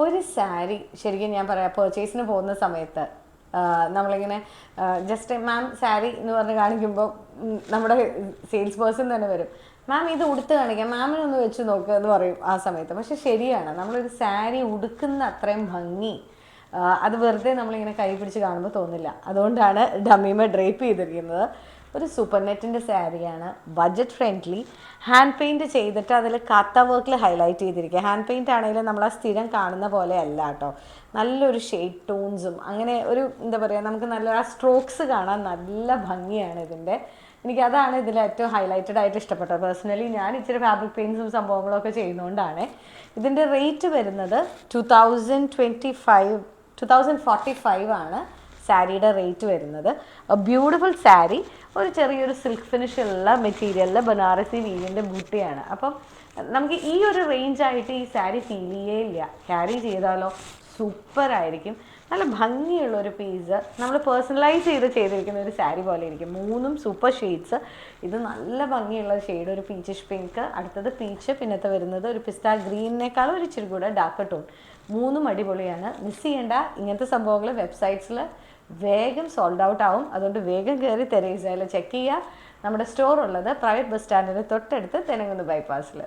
ഒരു സാരി ശരിക്കും ഞാൻ പറയാം പർച്ചേസിന് പോകുന്ന സമയത്ത് നമ്മളിങ്ങനെ ജസ്റ്റ് മാം സാരി എന്ന് പറഞ്ഞ് കാണിക്കുമ്പോൾ നമ്മുടെ സെയിൽസ് പേഴ്സൺ തന്നെ വരും, മാം ഇത് ഉടുത്ത് കാണിക്കാം, മാമിനൊന്ന് വെച്ച് നോക്കുക എന്ന് പറയും ആ സമയത്ത്. പക്ഷെ ശരിയാണ്, നമ്മളൊരു സാരി ഉടുക്കുന്ന അത്രയും ഭംഗി അത് വെറുതെ നമ്മളിങ്ങനെ കൈ പിടിച്ച് കാണുമ്പോൾ തോന്നില്ല. അതുകൊണ്ടാണ് ഡമ്മീമ ഡ്രേപ്പ് ചെയ്തിരിക്കുന്നത്. ഒരു സൂപ്പർ നെറ്റിൻ്റെ സാരിയാണ്, ബഡ്ജറ്റ് ഫ്രണ്ട്ലി, ഹാൻഡ് പെയിൻറ്റ് ചെയ്തിട്ട് അതിൽ കത്ത വർക്കിൽ ഹൈലൈറ്റ് ചെയ്തിരിക്കുക. ഹാൻഡ് പെയിൻറ്റ് ആണെങ്കിലും നമ്മൾ ആ സ്ഥിരം കാണുന്ന പോലെ അല്ല കേട്ടോ, നല്ലൊരു ഷെയ്ഡ് ടോൺസും അങ്ങനെ ഒരു എന്താ പറയുക, നമുക്ക് നല്ല ആ സ്ട്രോക്സ് കാണാൻ നല്ല ഭംഗിയാണ് ഇതിൻ്റെ. എനിക്കതാണ് ഇതിൽ ഏറ്റവും ഹൈലൈറ്റഡ് ആയിട്ട് ഇഷ്ടപ്പെട്ടത്. പേഴ്സണലി ഞാൻ ഇച്ചിരി ഫാബ്രിക് പെയിൻറ്റ്സും സംഭവങ്ങളൊക്കെ ചെയ്യുന്നതുകൊണ്ടാണ്. ഇതിൻ്റെ റേറ്റ് വരുന്നത് 2045 ആണ് സാരിയുടെ റേറ്റ് വരുന്നത്. ബ്യൂട്ടിഫുൾ സാരി, ഒരു ചെറിയൊരു സിൽക്ക് ഫിനിഷുള്ള മെറ്റീരിയലിൽ ബനാറസി വീവിൻ്റെ ബൂട്ടിയാണ്. അപ്പം നമുക്ക് ഈ ഒരു റേഞ്ചായിട്ട് ഈ സാരി ഫീൽ ചെയ്യില്ല. ക്യാരി ചെയ്താലോ സൂപ്പറായിരിക്കും. നല്ല ഭംഗിയുള്ളൊരു പീസ്, നമ്മൾ പേഴ്സണലൈസ് ചെയ്തിരിക്കുന്ന ഒരു സാരി പോലെ ഇരിക്കും. 3 സൂപ്പർ ഷെയ്ഡ്സ്. ഇത് നല്ല ഭംഗിയുള്ള ഷെയ്ഡ്, ഒരു പീച്ചിഷ് പിങ്ക്, അടുത്തത് പീച്ച്, പിന്നത്തെ വരുന്നത് ഒരു പിസ്ത ഗ്രീനിനേക്കാളും ഒരു ഇച്ചിരി കൂടെ ഡാർക്ക് ടോൺ. 3 അടിപൊളിയാണ്. മിസ് ചെയ്യേണ്ട. ഇങ്ങനത്തെ സംഭവങ്ങൾ വെബ്സൈറ്റ്സിൽ വേഗം സോൾഡ് ഔട്ട് ആവും. അതുകൊണ്ട് വേഗം കയറി തെരേസയിൽ ചെക്ക് ചെയ്യുക. നമ്മുടെ സ്റ്റോർ ഉള്ളത് പ്രൈവറ്റ് ബസ് സ്റ്റാൻഡിന് തൊട്ടടുത്ത് തെനങ്കുന്ന് ബൈപ്പാസിൽ.